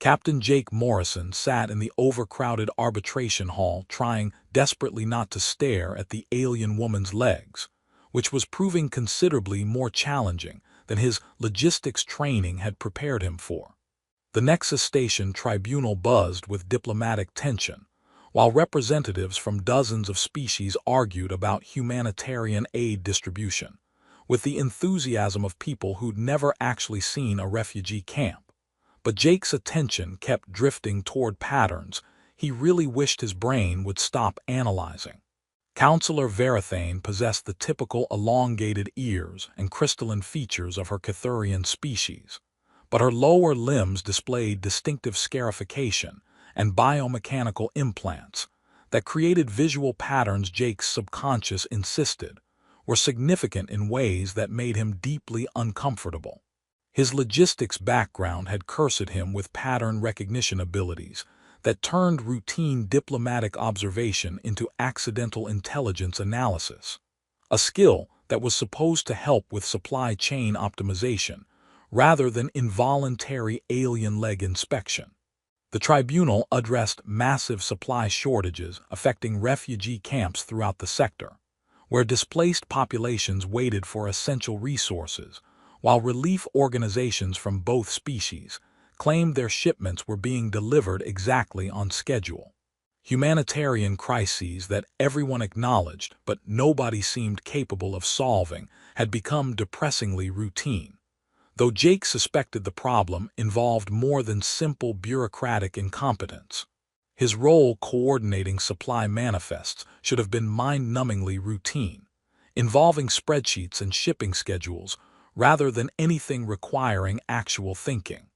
Captain Jake Morrison sat in the overcrowded arbitration hall trying desperately not to stare at the alien woman's legs, which was proving considerably more challenging than his logistics training had prepared him for. The Nexus Station tribunal buzzed with diplomatic tension, while representatives from dozens of species argued about humanitarian aid distribution, with the enthusiasm of people who'd never actually seen a refugee camp. But Jake's attention kept drifting toward patterns he really wished his brain would stop analyzing. Counselor Verathane possessed the typical elongated ears and crystalline features of her Cathurian species, but her lower limbs displayed distinctive scarification and biomechanical implants that created visual patterns Jake's subconscious insisted were significant in ways that made him deeply uncomfortable. His logistics background had cursed him with pattern recognition abilities that turned routine diplomatic observation into accidental intelligence analysis, a skill that was supposed to help with supply chain optimization rather than involuntary alien leg inspection. The tribunal addressed massive supply shortages affecting refugee camps throughout the sector, where displaced populations waited for essential resources, while relief organizations from both species claimed their shipments were being delivered exactly on schedule. Humanitarian crises that everyone acknowledged but nobody seemed capable of solving had become depressingly routine, though Jake suspected the problem involved more than simple bureaucratic incompetence. His role coordinating supply manifests should have been mind-numbingly routine, involving spreadsheets and shipping schedules rather than anything requiring actual thinking.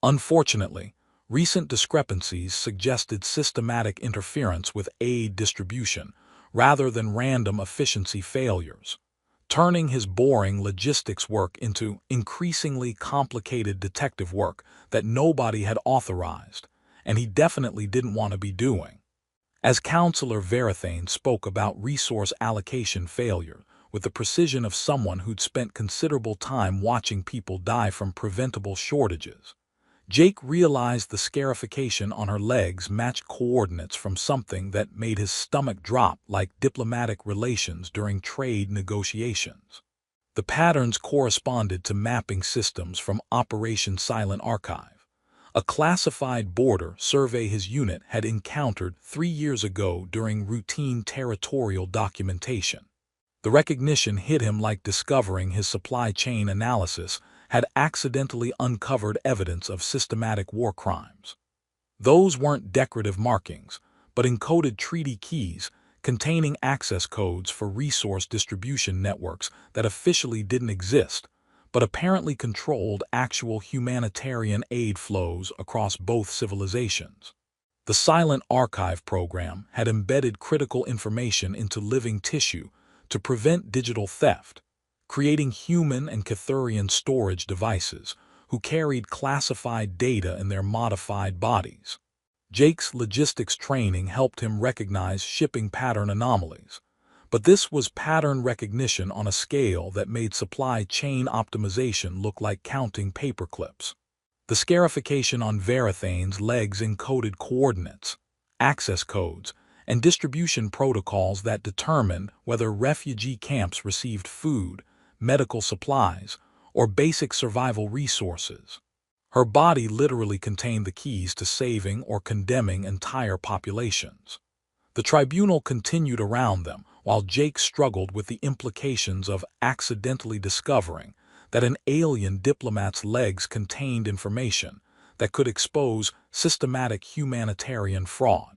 Unfortunately, recent discrepancies suggested systematic interference with aid distribution rather than random efficiency failures, turning his boring logistics work into increasingly complicated detective work that nobody had authorized, and he definitely didn't want to be doing. As Counselor Verathane spoke about resource allocation failure with the precision of someone who'd spent considerable time watching people die from preventable shortages, Jake realized the scarification on her legs matched coordinates from something that made his stomach drop like diplomatic relations during trade negotiations. The patterns corresponded to mapping systems from Operation Silent Archive, a classified border survey his unit had encountered 3 years ago during routine territorial documentation. The recognition hit him like discovering his supply chain analysis had accidentally uncovered evidence of systematic war crimes. Those weren't decorative markings, but encoded treaty keys containing access codes for resource distribution networks that officially didn't exist, but apparently controlled actual humanitarian aid flows across both civilizations. The Silent Archive program had embedded critical information into living tissue to prevent digital theft, creating human and Cathurian storage devices who carried classified data in their modified bodies. Jake's logistics training helped him recognize shipping pattern anomalies, but this was pattern recognition on a scale that made supply chain optimization look like counting paperclips. The scarification on Verathane's legs encoded coordinates, access codes, and distribution protocols that determined whether refugee camps received food, medical supplies, or basic survival resources. Her body literally contained the keys to saving or condemning entire populations. The tribunal continued around them while Jake struggled with the implications of accidentally discovering that an alien diplomat's legs contained information that could expose systematic humanitarian fraud.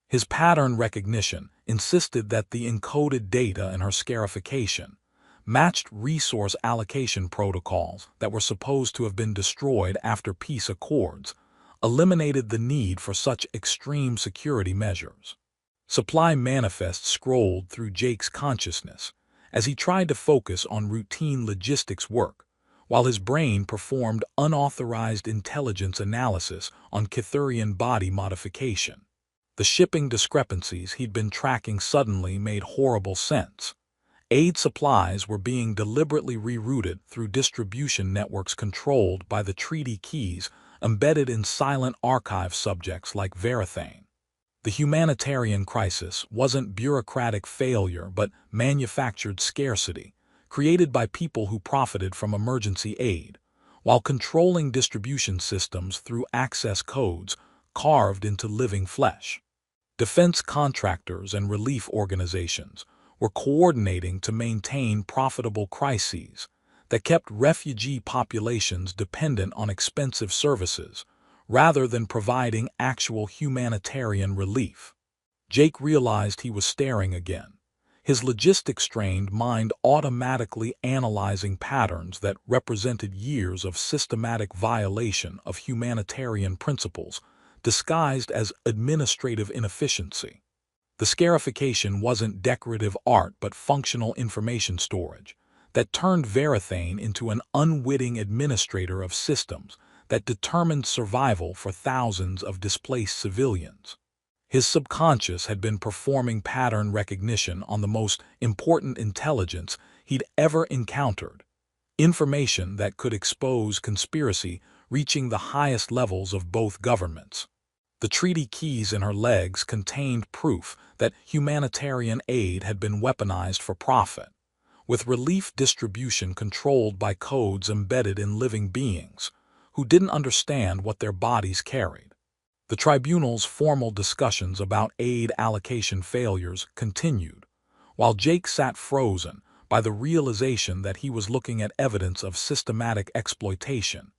His pattern recognition insisted that the encoded data in her scarification matched resource allocation protocols that were supposed to have been destroyed after peace accords, eliminated the need for such extreme security measures. Supply manifests scrolled through Jake's consciousness as he tried to focus on routine logistics work, while his brain performed unauthorized intelligence analysis on Cathurian body modification. The shipping discrepancies he'd been tracking suddenly made horrible sense. Aid supplies were being deliberately rerouted through distribution networks controlled by the treaty keys embedded in silent archive subjects like Verathane. The humanitarian crisis wasn't bureaucratic failure but manufactured scarcity, created by people who profited from emergency aid, while controlling distribution systems through access codes carved into living flesh. Defense contractors and relief organizations were coordinating to maintain profitable crises that kept refugee populations dependent on expensive services rather than providing actual humanitarian relief. Jake realized he was staring again, his logistics-trained mind automatically analyzing patterns that represented years of systematic violation of humanitarian principles disguised as administrative inefficiency. The scarification wasn't decorative art but functional information storage that turned Verathane into an unwitting administrator of systems that determined survival for thousands of displaced civilians. His subconscious had been performing pattern recognition on the most important intelligence he'd ever encountered, information that could expose conspiracy reaching the highest levels of both governments. The treaty keys in her legs contained proof that humanitarian aid had been weaponized for profit, with relief distribution controlled by codes embedded in living beings who didn't understand what their bodies carried. The tribunal's formal discussions about aid allocation failures continued, while Jake sat frozen by the realization that he was looking at evidence of systematic exploitation,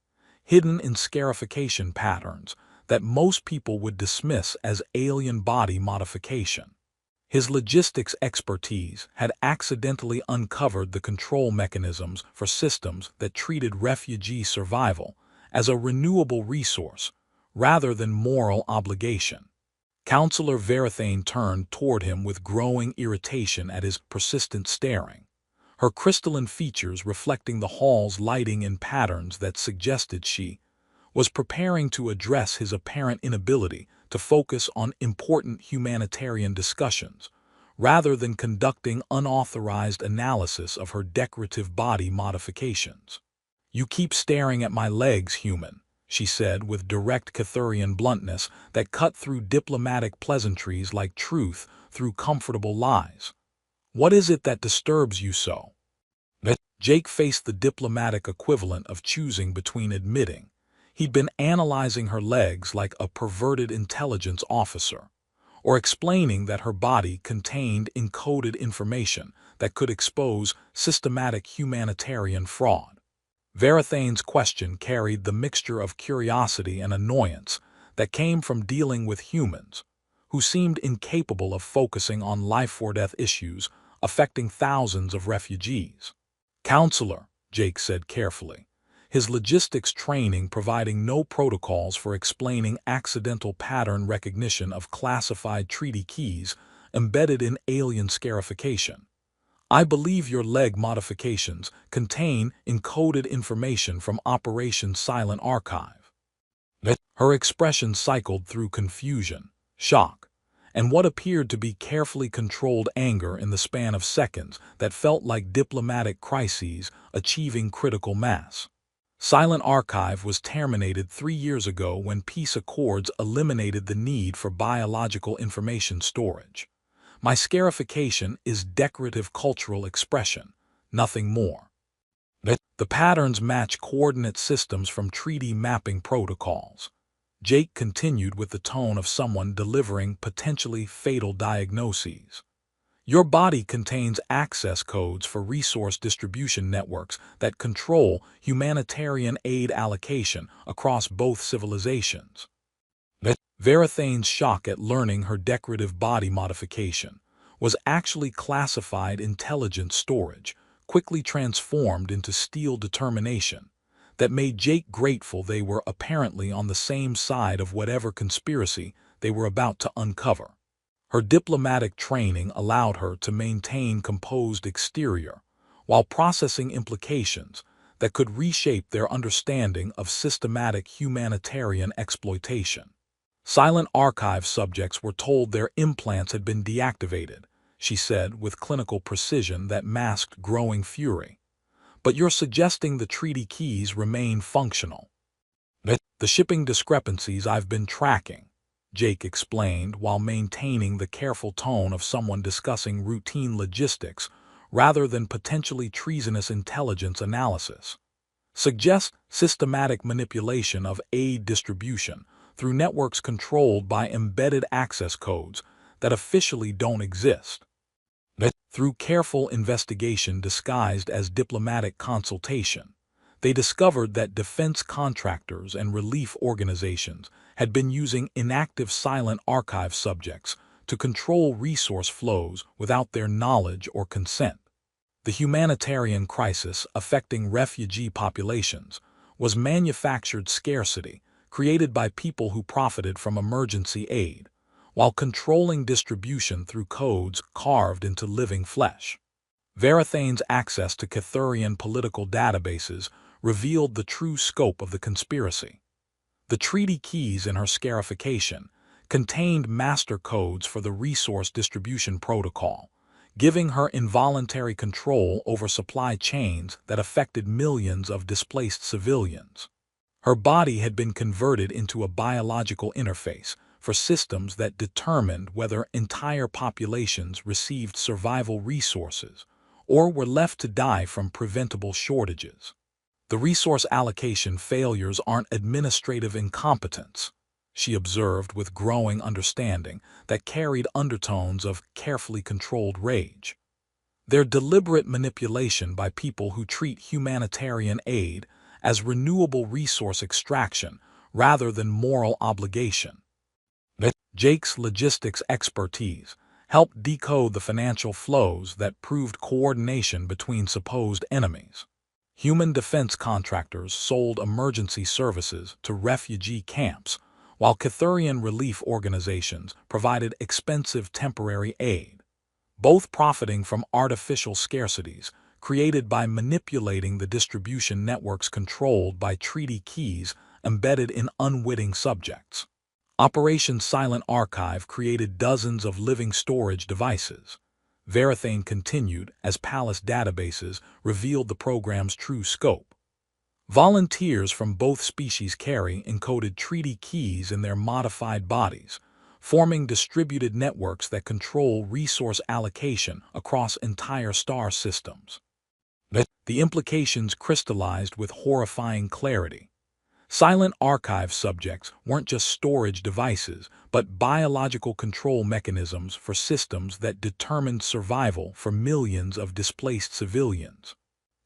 hidden in scarification patterns that most people would dismiss as alien body modification. His logistics expertise had accidentally uncovered the control mechanisms for systems that treated refugee survival as a renewable resource rather than moral obligation. Counselor Verathane turned toward him with growing irritation at his persistent staring, her crystalline features reflecting the hall's lighting in patterns that suggested she was preparing to address his apparent inability to focus on important humanitarian discussions, rather than conducting unauthorized analysis of her decorative body modifications. "You keep staring at my legs, human," she said with direct Cathurian bluntness that cut through diplomatic pleasantries like truth through comfortable lies. "What is it that disturbs you so?" Jake faced the diplomatic equivalent of choosing between admitting he'd been analyzing her legs like a perverted intelligence officer, or explaining that her body contained encoded information that could expose systematic humanitarian fraud. Verathane's question carried the mixture of curiosity and annoyance that came from dealing with humans who seemed incapable of focusing on life-or-death issues affecting thousands of refugees. "Counselor," Jake said carefully, his logistics training providing no protocols for explaining accidental pattern recognition of classified treaty keys embedded in alien scarification. "I believe your leg modifications contain encoded information from Operation Silent Archive." Her expression cycled through confusion, shock, and what appeared to be carefully controlled anger in the span of seconds that felt like diplomatic crises achieving critical mass. Silent Archive was terminated 3 years ago when peace accords eliminated the need for biological information storage. My scarification is decorative cultural expression, nothing more. The patterns match coordinate systems from treaty mapping protocols. Jake continued with the tone of someone delivering potentially fatal diagnoses. "Your body contains access codes for resource distribution networks that control humanitarian aid allocation across both civilizations." Verathane's shock at learning her decorative body modification was actually classified intelligence storage, quickly transformed into steel determination, that made Jake grateful they were apparently on the same side of whatever conspiracy they were about to uncover. Her diplomatic training allowed her to maintain composed exterior while processing implications that could reshape their understanding of systematic humanitarian exploitation. Silent Archive subjects were told their implants had been deactivated, she said with clinical precision that masked growing fury. "But you're suggesting the treaty keys remain functional." The shipping discrepancies I've been tracking, Jake explained while maintaining the careful tone of someone discussing routine logistics rather than potentially treasonous intelligence analysis, suggest systematic manipulation of aid distribution through networks controlled by embedded access codes that officially don't exist. Through careful investigation disguised as diplomatic consultation, they discovered that defense contractors and relief organizations had been using inactive silent archive subjects to control resource flows without their knowledge or consent. The humanitarian crisis affecting refugee populations was manufactured scarcity created by people who profited from emergency aid, while controlling distribution through codes carved into living flesh. Varathane's access to Cathurian political databases revealed the true scope of the conspiracy. The treaty keys in her scarification contained master codes for the resource distribution protocol, giving her involuntary control over supply chains that affected millions of displaced civilians. Her body had been converted into a biological interface for systems that determined whether entire populations received survival resources or were left to die from preventable shortages. The resource allocation failures aren't administrative incompetence, she observed with growing understanding that carried undertones of carefully controlled rage. They're deliberate manipulation by people who treat humanitarian aid as renewable resource extraction rather than moral obligation. Jake's logistics expertise helped decode the financial flows that proved coordination between supposed enemies. Human defense contractors sold emergency services to refugee camps, while Cathurian relief organizations provided expensive temporary aid, both profiting from artificial scarcities created by manipulating the distribution networks controlled by treaty keys embedded in unwitting subjects. Operation Silent Archive created dozens of living storage devices. Varathane continued as Palace databases revealed the program's true scope. Volunteers from both species carry encoded treaty keys in their modified bodies, forming distributed networks that control resource allocation across entire star systems. The implications crystallized with horrifying clarity. Silent archive subjects weren't just storage devices, but biological control mechanisms for systems that determined survival for millions of displaced civilians.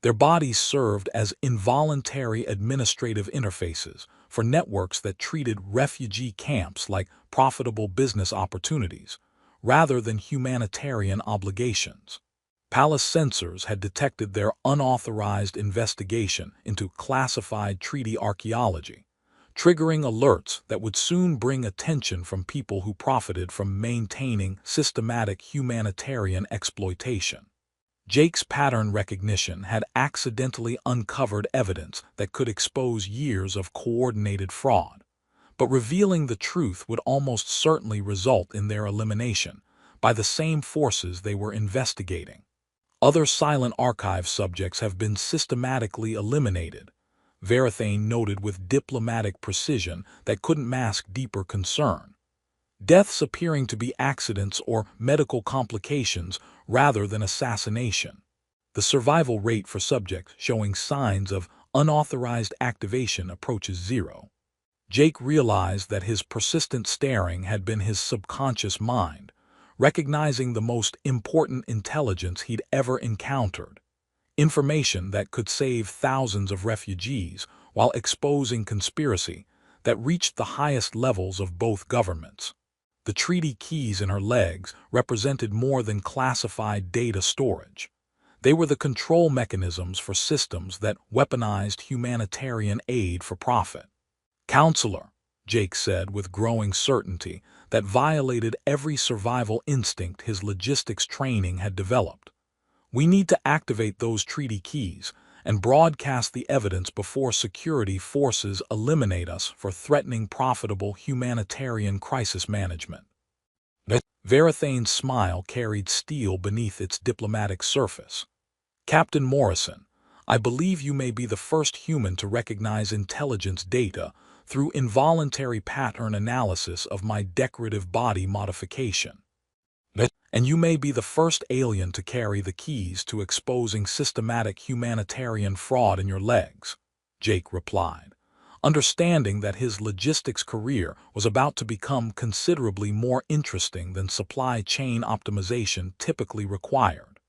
Their bodies served as involuntary administrative interfaces for networks that treated refugee camps like profitable business opportunities, rather than humanitarian obligations. Palace sensors had detected their unauthorized investigation into classified treaty archaeology, triggering alerts that would soon bring attention from people who profited from maintaining systematic humanitarian exploitation. Jake's pattern recognition had accidentally uncovered evidence that could expose years of coordinated fraud, but revealing the truth would almost certainly result in their elimination by the same forces they were investigating. Other silent archive subjects have been systematically eliminated, Varathane noted with diplomatic precision that couldn't mask deeper concern. Deaths appearing to be accidents or medical complications rather than assassination. The survival rate for subjects showing signs of unauthorized activation approaches zero. Jake realized that his persistent staring had been his subconscious mind, recognizing the most important intelligence he'd ever encountered. Information that could save thousands of refugees while exposing conspiracy that reached the highest levels of both governments. The treaty keys in her legs represented more than classified data storage. They were the control mechanisms for systems that weaponized humanitarian aid for profit. "Counselor," Jake said with growing certainty that violated every survival instinct his logistics training had developed. "We need to activate those treaty keys and broadcast the evidence before security forces eliminate us for threatening profitable humanitarian crisis management." Varathane's smile carried steel beneath its diplomatic surface. "Captain Morrison, I believe you may be the first human to recognize intelligence data through involuntary pattern analysis of my decorative body modification. And you may be the first alien to carry the keys to exposing systematic humanitarian fraud in your legs, Jake replied, understanding that his logistics career was about to become considerably more interesting than supply chain optimization typically required.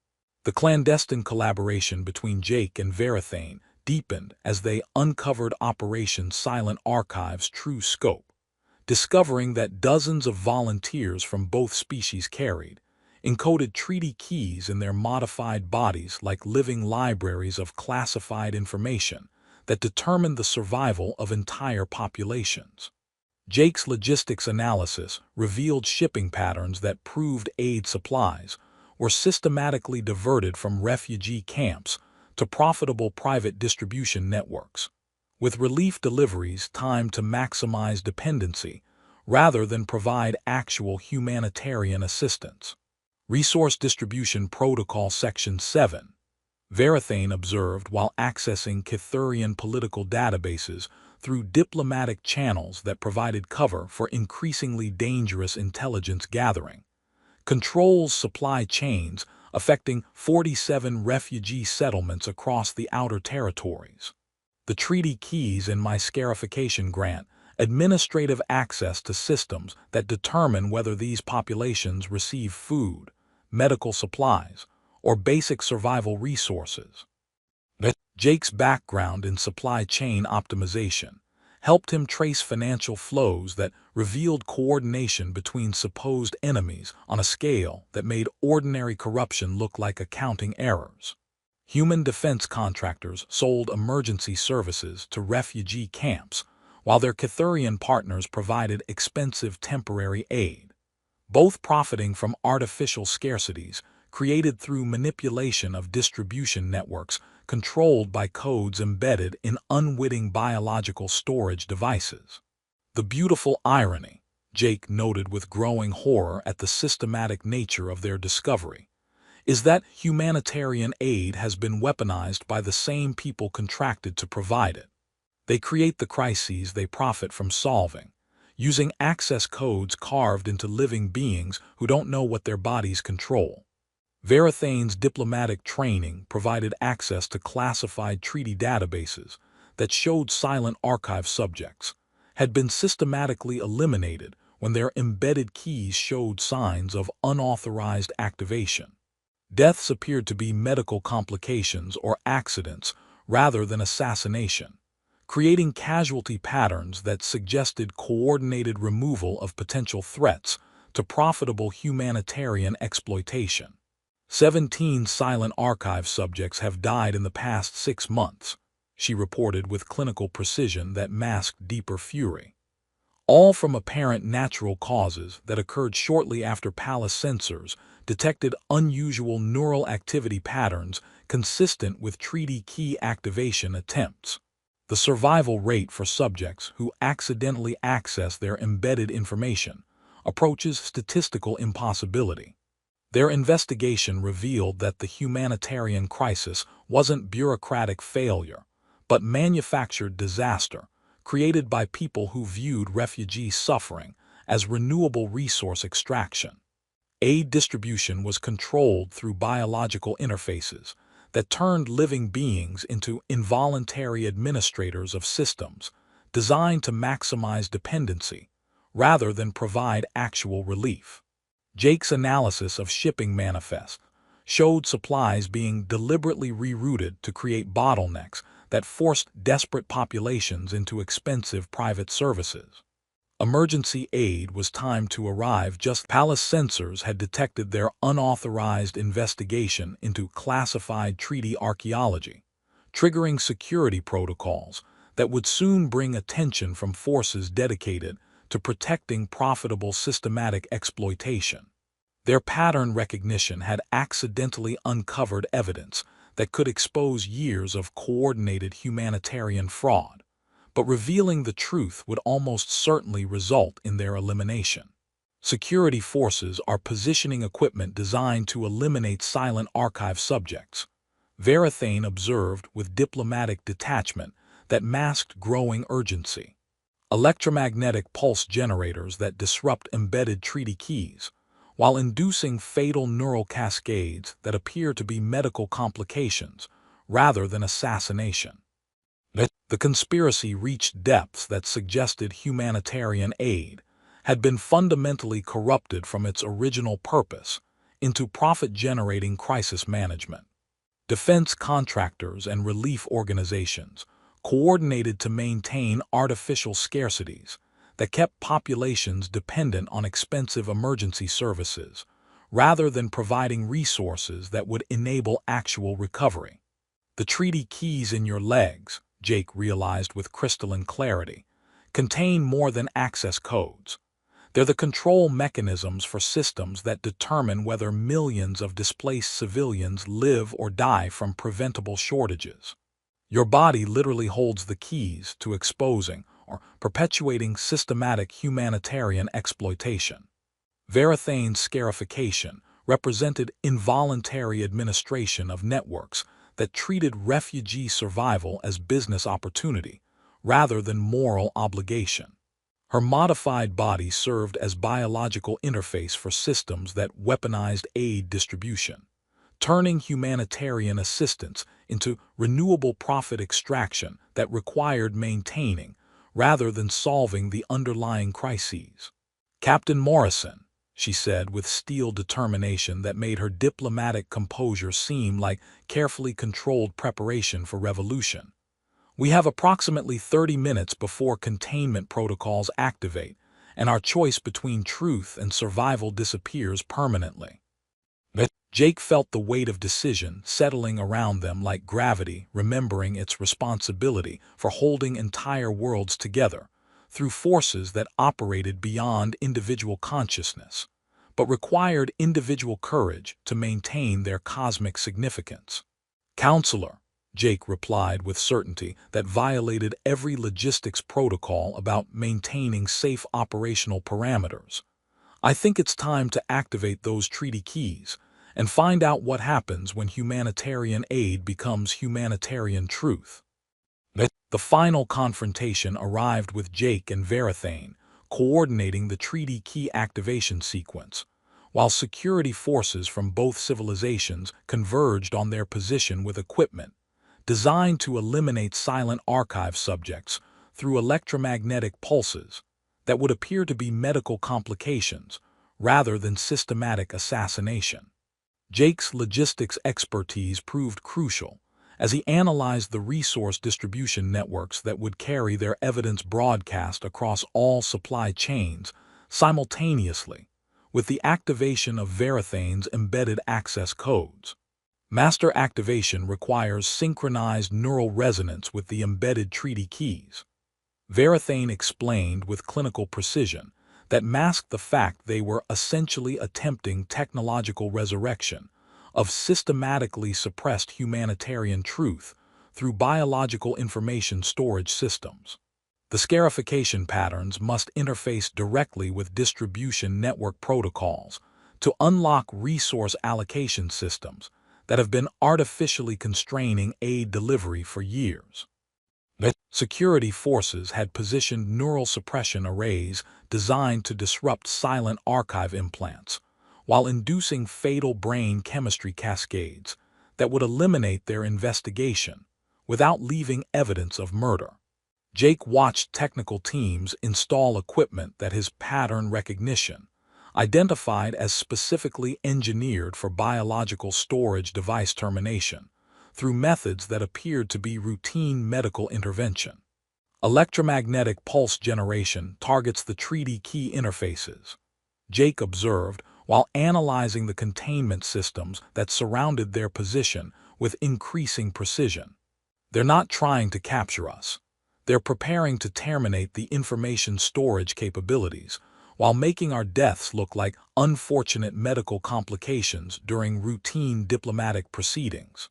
The clandestine collaboration between Jake and Verathane deepened as they uncovered Operation Silent Archive's true scope, discovering that dozens of volunteers from both species carried, encoded treaty keys in their modified bodies like living libraries of classified information that determined the survival of entire populations. Jake's logistics analysis revealed shipping patterns that proved aid supplies were systematically diverted from refugee camps to profitable private distribution networks, with relief deliveries timed to maximize dependency rather than provide actual humanitarian assistance. Resource Distribution Protocol Section 7, Verathane observed while accessing Cythurian political databases through diplomatic channels that provided cover for increasingly dangerous intelligence gathering, controls supply chains affecting 47 refugee settlements across the Outer Territories. The treaty keys in my scarification grant administrative access to systems that determine whether these populations receive food, medical supplies, or basic survival resources. Jake's background in supply chain optimization helped him trace financial flows that revealed coordination between supposed enemies on a scale that made ordinary corruption look like accounting errors. Human defense contractors sold emergency services to refugee camps, while their Cythurian partners provided expensive temporary aid, both profiting from artificial scarcities created through manipulation of distribution networks controlled by codes embedded in unwitting biological storage devices. The beautiful irony, Jake noted with growing horror at the systematic nature of their discovery, is that humanitarian aid has been weaponized by the same people contracted to provide it. They create the crises they profit from solving, using access codes carved into living beings who don't know what their bodies control. Verathane's diplomatic training provided access to classified treaty databases that showed silent archive subjects had been systematically eliminated when their embedded keys showed signs of unauthorized activation. Deaths appeared to be medical complications or accidents rather than assassination, creating casualty patterns that suggested coordinated removal of potential threats to profitable humanitarian exploitation. 17 silent archive subjects have died in the past 6 months, she reported with clinical precision that masked deeper fury. All from apparent natural causes that occurred shortly after Palace sensors detected unusual neural activity patterns consistent with treaty key activation attempts. The survival rate for subjects who accidentally access their embedded information approaches statistical impossibility. Their investigation revealed that the humanitarian crisis wasn't bureaucratic failure, but manufactured disaster created by people who viewed refugee suffering as renewable resource extraction. Aid distribution was controlled through biological interfaces that turned living beings into involuntary administrators of systems designed to maximize dependency rather than provide actual relief. Jake's analysis of shipping manifests showed supplies being deliberately rerouted to create bottlenecks that forced desperate populations into expensive private services. Emergency aid was timed to arrive just as Palace sensors had detected their unauthorized investigation into classified treaty archaeology, triggering security protocols that would soon bring attention from forces dedicated to protecting profitable systematic exploitation. Their pattern recognition had accidentally uncovered evidence that could expose years of coordinated humanitarian fraud, but revealing the truth would almost certainly result in their elimination. Security forces are positioning equipment designed to eliminate silent archive subjects, Verathane observed with diplomatic detachment that masked growing urgency. electromagnetic pulse generators that disrupt embedded treaty keys, while inducing fatal neural cascades that appear to be medical complications rather than assassination. The conspiracy reached depths that suggested humanitarian aid had been fundamentally corrupted from its original purpose into profit-generating crisis management. Defense contractors and relief organizations coordinated to maintain artificial scarcities that kept populations dependent on expensive emergency services, rather than providing resources that would enable actual recovery. The treaty keys in your legs, Jake realized with crystalline clarity, contain more than access codes. They're the control mechanisms for systems that determine whether millions of displaced civilians live or die from preventable shortages. Your body literally holds the keys to exposing or perpetuating systematic humanitarian exploitation. Verithane's scarification represented involuntary administration of networks that treated refugee survival as business opportunity rather than moral obligation. Her modified body served as biological interface for systems that weaponized aid distribution, turning humanitarian assistance into renewable profit extraction that required maintaining rather than solving the underlying crises. "Captain Morrison," she said with steel determination that made her diplomatic composure seem like carefully controlled preparation for revolution. "We have approximately 30 minutes before containment protocols activate, and our choice between truth and survival disappears permanently." Jake felt the weight of decision settling around them like gravity, remembering its responsibility for holding entire worlds together through forces that operated beyond individual consciousness, but required individual courage to maintain their cosmic significance. "Counselor," Jake replied with certainty that violated every logistics protocol about maintaining safe operational parameters, "I think it's time to activate those treaty keys and find out what happens when humanitarian aid becomes humanitarian truth." The final confrontation arrived with Jake and Verithane coordinating the treaty key activation sequence, while security forces from both civilizations converged on their position with equipment designed to eliminate silent archive subjects through electromagnetic pulses that would appear to be medical complications rather than systematic assassination. Jake's logistics expertise proved crucial as he analyzed the resource distribution networks that would carry their evidence broadcast across all supply chains simultaneously, with the activation of Verithane's embedded access codes. Master activation requires synchronized neural resonance with the embedded treaty keys. Verithane explained with clinical precision that masked the fact they were essentially attempting technological resurrection of systematically suppressed humanitarian truth through biological information storage systems. The scarification patterns must interface directly with distribution network protocols to unlock resource allocation systems that have been artificially constraining aid delivery for years. Security forces had positioned neural suppression arrays designed to disrupt silent archive implants, while inducing fatal brain chemistry cascades that would eliminate their investigation without leaving evidence of murder. Jake watched technical teams install equipment that his pattern recognition identified as specifically engineered for biological storage device termination through methods that appeared to be routine medical intervention. Electromagnetic pulse generation targets the treaty key interfaces, Jake observed while analyzing the containment systems that surrounded their position with increasing precision. "They're not trying to capture us. They're preparing to terminate the information storage capabilities while making our deaths look like unfortunate medical complications during routine diplomatic proceedings."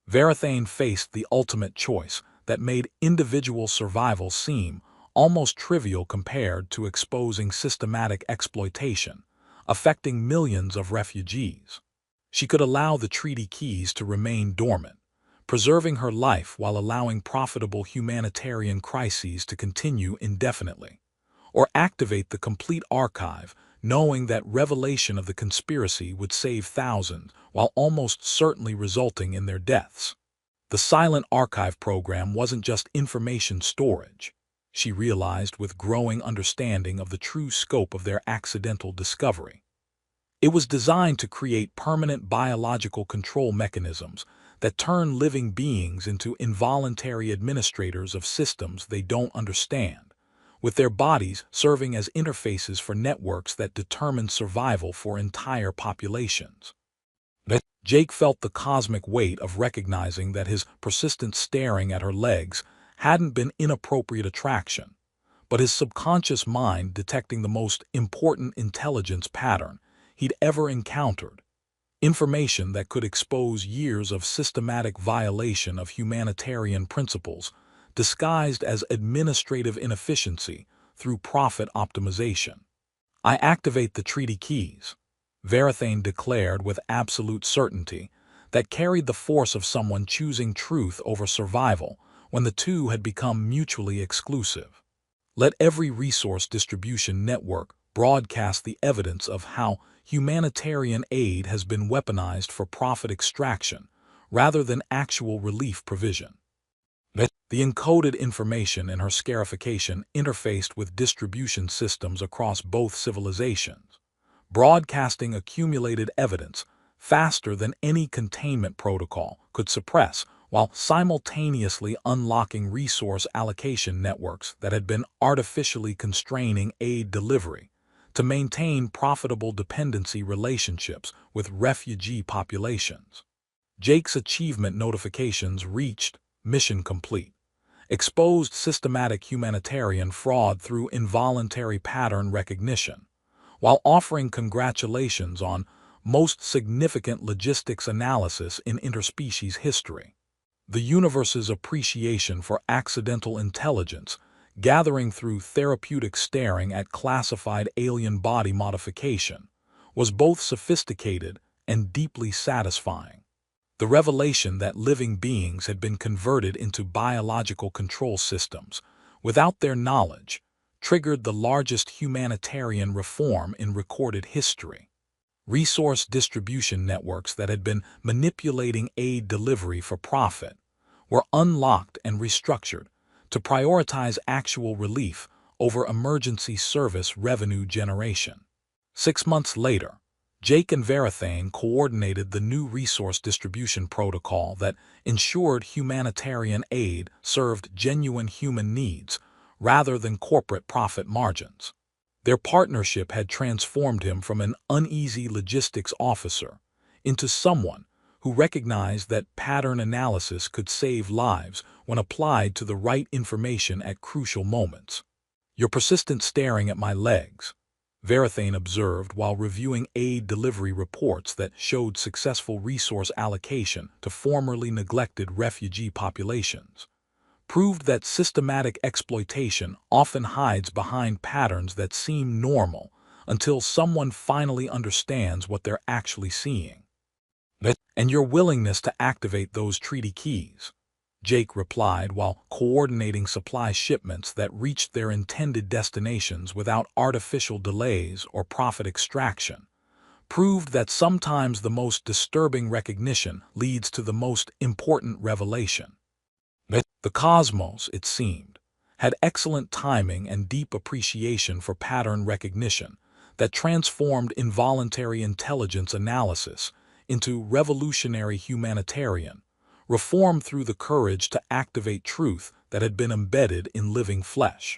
Verithane faced the ultimate choice that made individual survival seem almost trivial compared to exposing systematic exploitation, affecting millions of refugees. She could allow the treaty keys to remain dormant, preserving her life while allowing profitable humanitarian crises to continue indefinitely. Or activate the complete archive, knowing that revelation of the conspiracy would save thousands while almost certainly resulting in their deaths. The silent archive program wasn't just information storage. She realized with growing understanding of the true scope of their accidental discovery. It was designed to create permanent biological control mechanisms that turn living beings into involuntary administrators of systems they don't understand, with their bodies serving as interfaces for networks that determine survival for entire populations. Jake felt the cosmic weight of recognizing that his persistent staring at her legs hadn't been inappropriate attraction, but his subconscious mind detecting the most important intelligence pattern he'd ever encountered, information that could expose years of systematic violation of humanitarian principles disguised as administrative inefficiency through profit optimization. "I activate the treaty keys," Varathane declared with absolute certainty that carried the force of someone choosing truth over survival when the two had become mutually exclusive. "Let every resource distribution network broadcast the evidence of how humanitarian aid has been weaponized for profit extraction rather than actual relief provision." The encoded information in her scarification interfaced with distribution systems across both civilizations, broadcasting accumulated evidence faster than any containment protocol could suppress, while simultaneously unlocking resource allocation networks that had been artificially constraining aid delivery to maintain profitable dependency relationships with refugee populations. Jake's achievement notifications reached "Mission complete," exposed systematic humanitarian fraud through involuntary pattern recognition, while offering congratulations on "most significant logistics analysis in interspecies history." The universe's appreciation for accidental intelligence, gathering through therapeutic staring at classified alien body modification, was both sophisticated and deeply satisfying. The revelation that living beings had been converted into biological control systems without their knowledge triggered the largest humanitarian reform in recorded history. Resource distribution networks that had been manipulating aid delivery for profit were unlocked and restructured to prioritize actual relief over emergency service revenue generation. 6 months later, Jake and Varathane coordinated the new resource distribution protocol that ensured humanitarian aid served genuine human needs rather than corporate profit margins. Their partnership had transformed him from an uneasy logistics officer into someone who recognized that pattern analysis could save lives when applied to the right information at crucial moments. "Your persistent staring at my legs," Varathane observed while reviewing aid delivery reports that showed successful resource allocation to formerly neglected refugee populations, proved that systematic exploitation often hides behind patterns that seem normal until someone finally understands what they're actually seeing. "And your willingness to activate those treaty keys," Jake replied while coordinating supply shipments that reached their intended destinations without artificial delays or profit extraction, proved that sometimes the most disturbing recognition leads to the most important revelation. The cosmos, it seemed, had excellent timing and deep appreciation for pattern recognition that transformed involuntary intelligence analysis into revolutionary humanitarian reform through the courage to activate truth that had been embedded in living flesh.